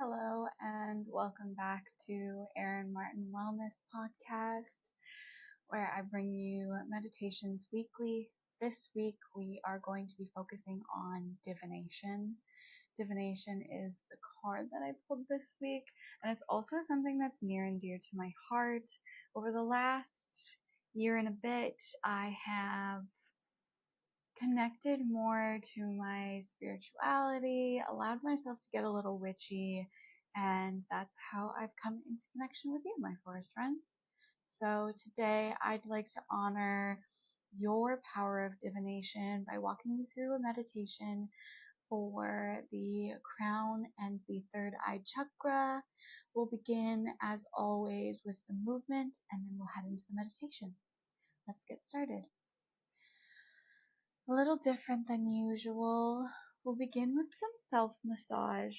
Hello and welcome back to Erin Martin Wellness Podcast, where I bring you meditations weekly. This week we are going to be focusing on divination. Divination is the card that I pulled this week, and it's also something that's near and dear to my heart. Over the last year and a bit, I have connected more to my spirituality, allowed myself to get a little witchy, and that's how I've come into connection with you, my forest friends. So today I'd like to honor your power of divination by walking you through a meditation for the crown and the third eye chakra. We'll begin, as always, with some movement, and then we'll head into the meditation. Let's get started. A little different than usual. We'll begin with some self-massage.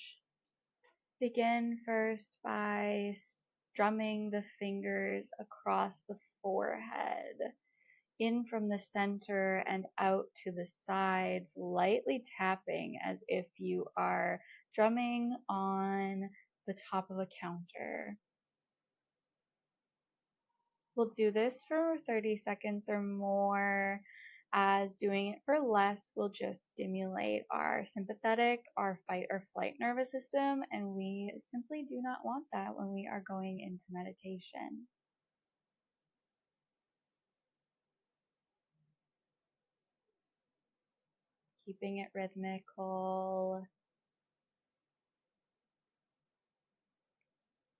Begin first by strumming the fingers across the forehead, in from the center and out to the sides, lightly tapping as if you are drumming on the top of a counter. We'll do this for 30 seconds or more, as doing it for less will just stimulate our sympathetic, our fight or flight nervous system, and we simply do not want that when we are going into meditation. Keeping it rhythmical.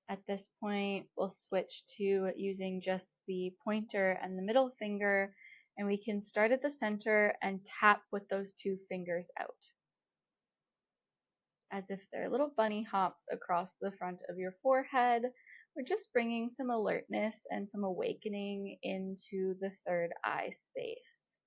At this point, we'll switch to using just the pointer and the middle finger, and we can start at the center and tap with those two fingers out, as if they're little bunny hops across the front of your forehead. We're just bringing some alertness and some awakening into the third eye space.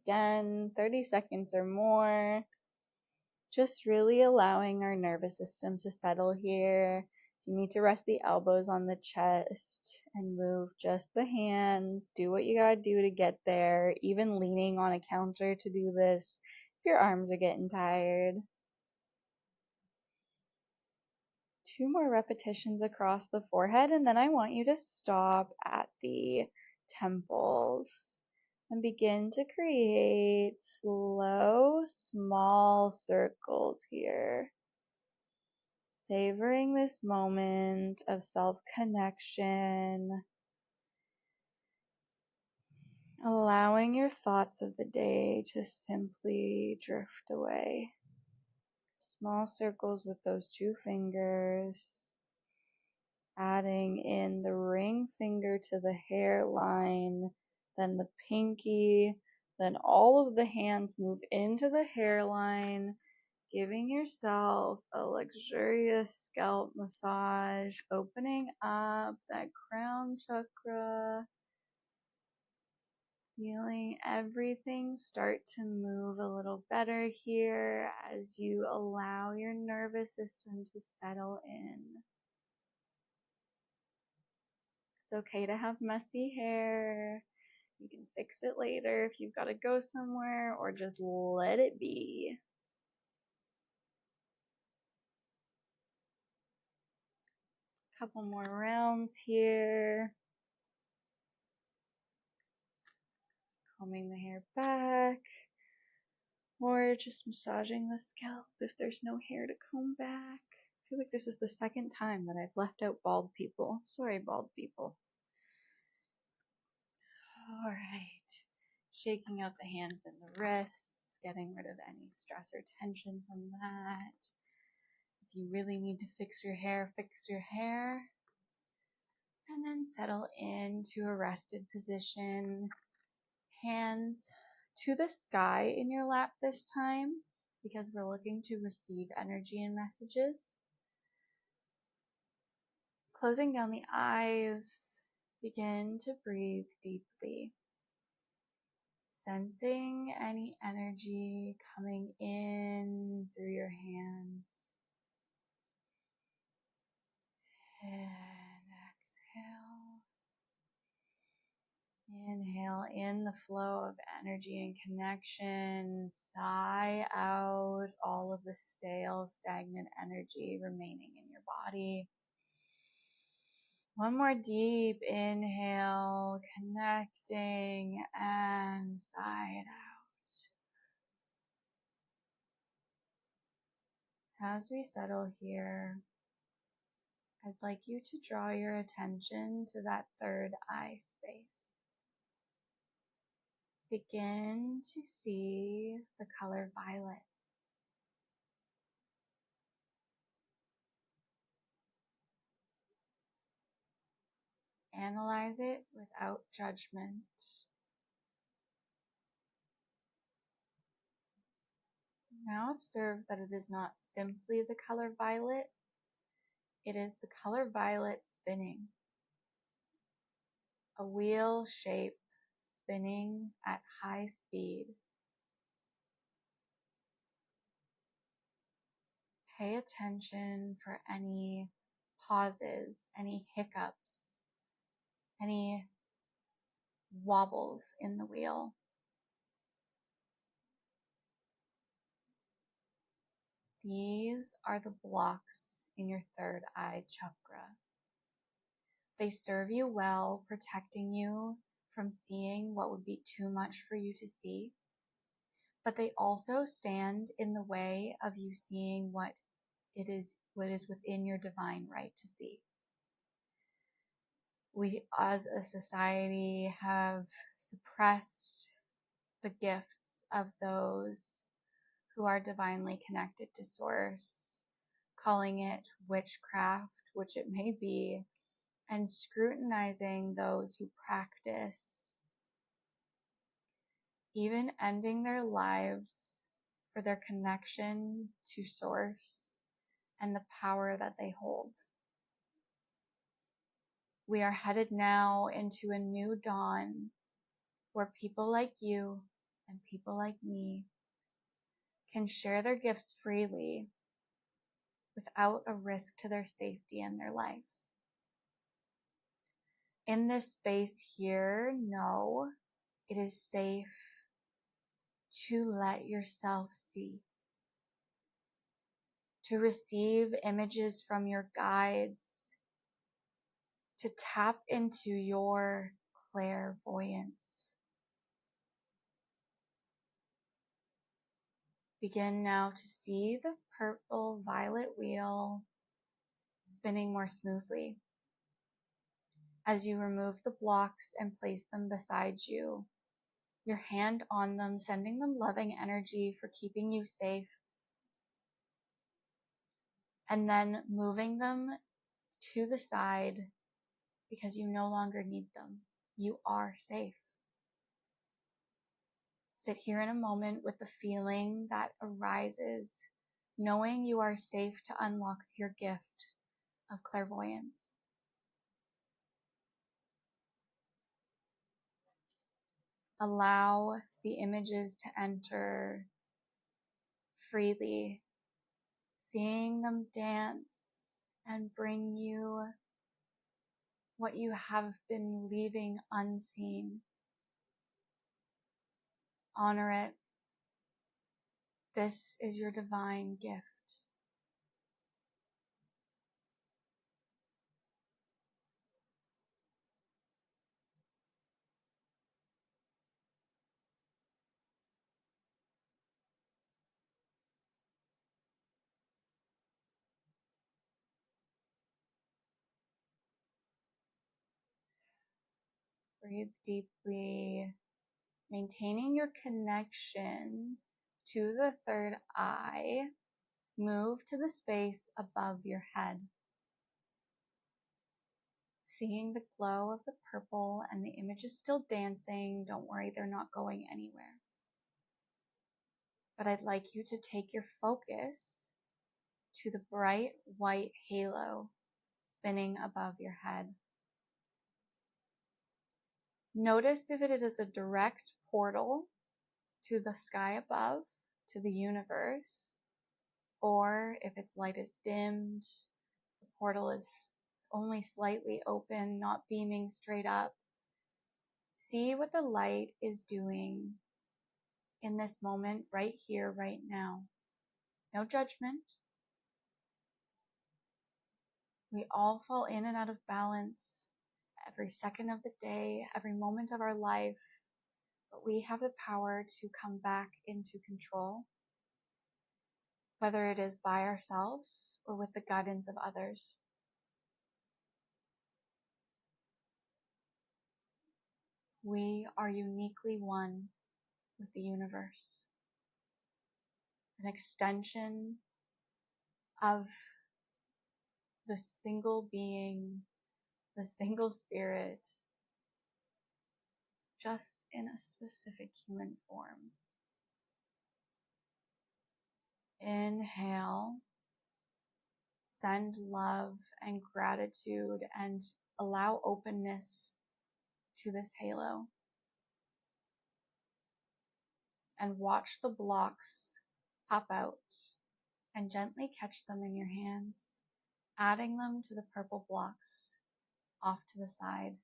Again, 30 seconds or more. Just really allowing our nervous system to settle here. You need to rest the elbows on the chest and move just the hands. Do what you gotta do to get there, even leaning on a counter to do this if your arms are getting tired. 2 more repetitions across the forehead, and then I want you to stop at the temples and begin to create slow, small circles here. Savoring this moment of self-connection, allowing your thoughts of the day to simply drift away. Small circles with those 2 fingers, adding in the ring finger to the hairline, then the pinky, then all of the hands move into the hairline, giving yourself a luxurious scalp massage, opening up that crown chakra, feeling everything start to move a little better here as you allow your nervous system to settle in. It's okay to have messy hair. You can fix it later if you've got to go somewhere, or just let it be. Couple more rounds here. Combing the hair back, or just massaging the scalp if there's no hair to comb back. I feel like this is the second time that I've left out bald people. Sorry, bald people. Alright. Shaking out the hands and the wrists, getting rid of any stress or tension from that. If you really need to fix your hair, fix your hair. And then settle into a rested position. Hands to the sky in your lap this time, because we're looking to receive energy and messages. Closing down the eyes, begin to breathe deeply. Sensing any energy coming in through your hands and Inhale in the flow of energy and connection. Sigh out all of the stale, stagnant energy remaining in your body. One more deep inhale, connecting, and sigh it out. As we settle here, I'd like you to draw your attention to that third eye space. Begin to see the color violet. Analyze it without judgment. Now observe that it is not simply the color violet, it is the color violet spinning. A wheel shape spinning at high speed. Pay attention for any pauses, any hiccups, any wobbles in the wheel. These are the blocks in your third eye chakra. They serve you well, protecting you from seeing what would be too much for you to see, but they also stand in the way of you seeing what is within your divine right to see. We as a society have suppressed the gifts of those who are divinely connected to source, calling it witchcraft, which it may be, and scrutinizing those who practice, even ending their lives for their connection to source and the power that they hold. We are headed now into a new dawn where people like you and people like me can share their gifts freely without a risk to their safety and their lives. In this space here, know it is safe to let yourself see, to receive images from your guides, to tap into your clairvoyance. Begin now to see the purple violet wheel spinning more smoothly. As you remove the blocks and place them beside you, your hand on them, sending them loving energy for keeping you safe, and then moving them to the side because you no longer need them. You are safe. Sit here in a moment with the feeling that arises, knowing you are safe to unlock your gift of clairvoyance. Allow the images to enter freely, seeing them dance and bring you what you have been leaving unseen. Honor it. This is your divine gift. Breathe deeply, maintaining your connection to the third eye. Move to the space above your head. Seeing the glow of the purple and the image is still dancing. Don't worry, they're not going anywhere. But I'd like you to take your focus to the bright white halo spinning above your head. Notice if it is a direct portal to the sky above, to the universe, or if its light is dimmed, the portal is only slightly open, not beaming straight up. See what the light is doing in this moment, right here, right now. No judgment. We all fall in and out of balance every second of the day, every moment of our life, but we have the power to come back into control, whether it is by ourselves or with the guidance of others. We are uniquely one with the universe, an extension of the single being, the single spirit, just in a specific human form. Inhale, send love and gratitude and allow openness to this halo. And watch the blocks pop out and gently catch them in your hands, adding them to the purple blocks off to the side.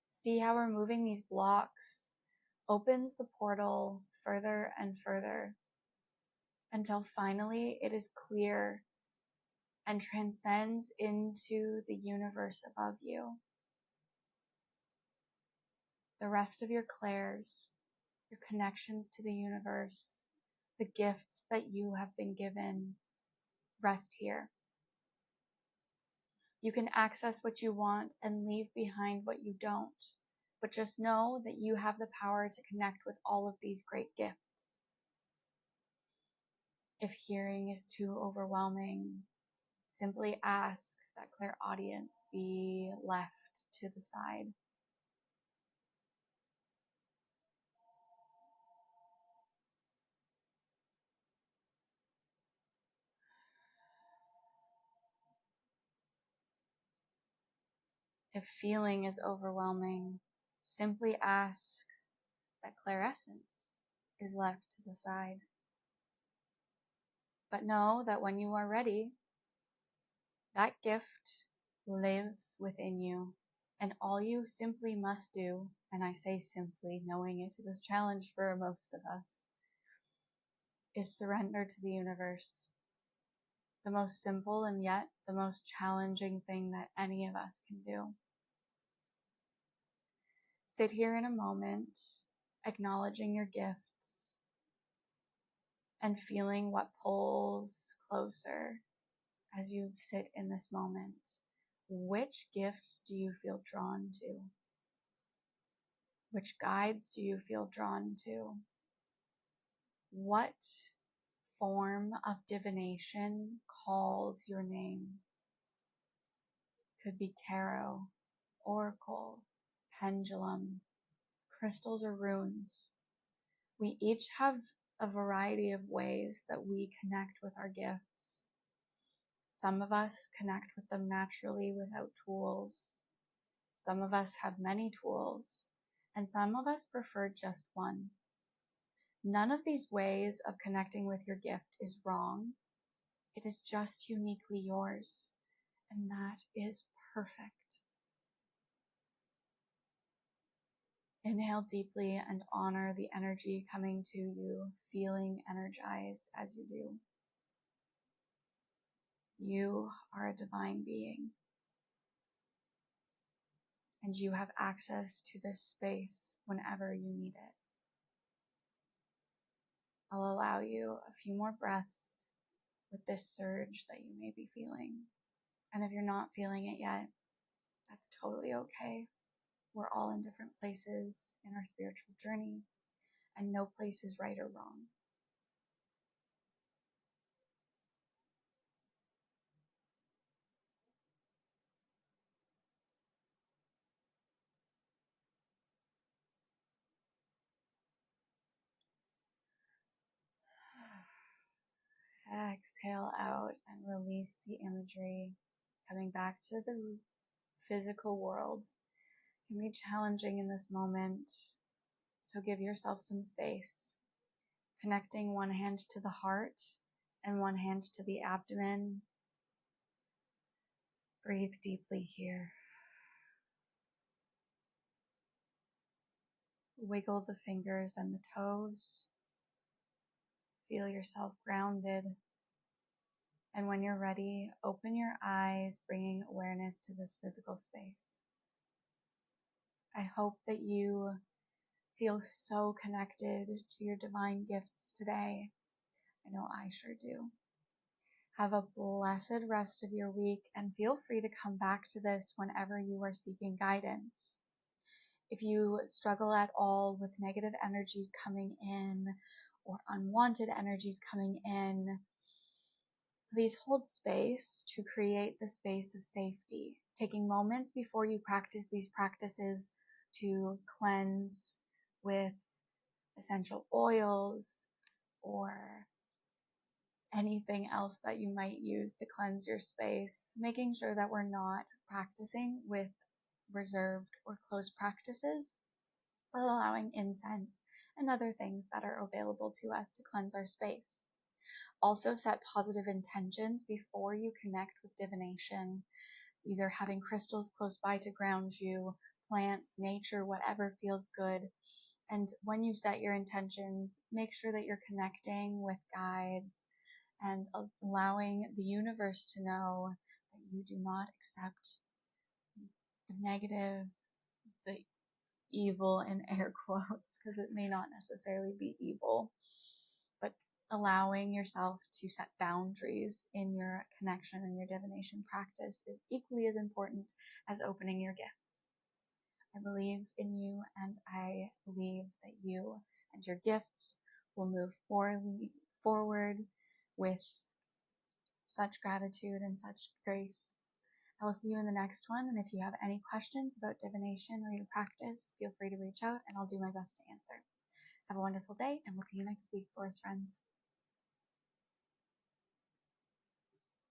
See how removing these blocks opens the portal further and further until finally it is clear and transcends into the universe above you. The rest of your clairs, your connections to the universe, the gifts that you have been given, rest here. You can access what you want and leave behind what you don't, but just know that you have the power to connect with all of these great gifts. If hearing is too overwhelming, simply ask that clairaudience be left to the side. If feeling is overwhelming, simply ask that clairessence is left to the side. But know that when you are ready, that gift lives within you, and all you simply must do, and I say simply, knowing it is a challenge for most of us, is surrender to the universe. The most simple and yet the most challenging thing that any of us can do. Sit here in a moment, acknowledging your gifts and feeling what pulls closer as you sit in this moment. Which gifts do you feel drawn to? Which guides do you feel drawn to? What form of divination calls your name? Could be tarot, oracle, pendulum, crystals, or runes. We each have a variety of ways that we connect with our gifts. Some of us connect with them naturally without tools. Some of us have many tools, and some of us prefer just one. None of these ways of connecting with your gift is wrong. It is just uniquely yours, and that is perfect. Inhale deeply and honor the energy coming to you, feeling energized as you do. You are a divine being, and you have access to this space whenever you need it. I'll allow you a few more breaths with this surge that you may be feeling. And if you're not feeling it yet, that's totally okay. We're all in different places in our spiritual journey, and no place is right or wrong. Exhale out and release the imagery. Coming back to the physical world can be challenging in this moment, so give yourself some space. Connecting one hand to the heart and one hand to the abdomen. Breathe deeply here. Wiggle the fingers and the toes. Feel yourself grounded. And when you're ready, open your eyes, bringing awareness to this physical space. I hope that you feel so connected to your divine gifts today. I know I sure do. Have a blessed rest of your week and feel free to come back to this whenever you are seeking guidance. If you struggle at all with negative energies coming in or unwanted energies coming in, please hold space to create the space of safety, taking moments before you practice these practices to cleanse with essential oils or anything else that you might use to cleanse your space, making sure that we're not practicing with reserved or closed practices, but allowing incense and other things that are available to us to cleanse our space. Also set positive intentions before you connect with divination, either having crystals close by to ground you, plants, nature, whatever feels good. And when you set your intentions, make sure that you're connecting with guides and allowing the universe to know that you do not accept the negative, the evil in air quotes, because it may not necessarily be evil, but allowing yourself to set boundaries in your connection and your divination practice is equally as important as opening your gifts. I believe in you, and I believe that you and your gifts will move forward with such gratitude and such grace. I will see you in the next one, and if you have any questions about divination or your practice, feel free to reach out and I'll do my best to answer. Have a wonderful day, and we'll see you next week, Forest friends.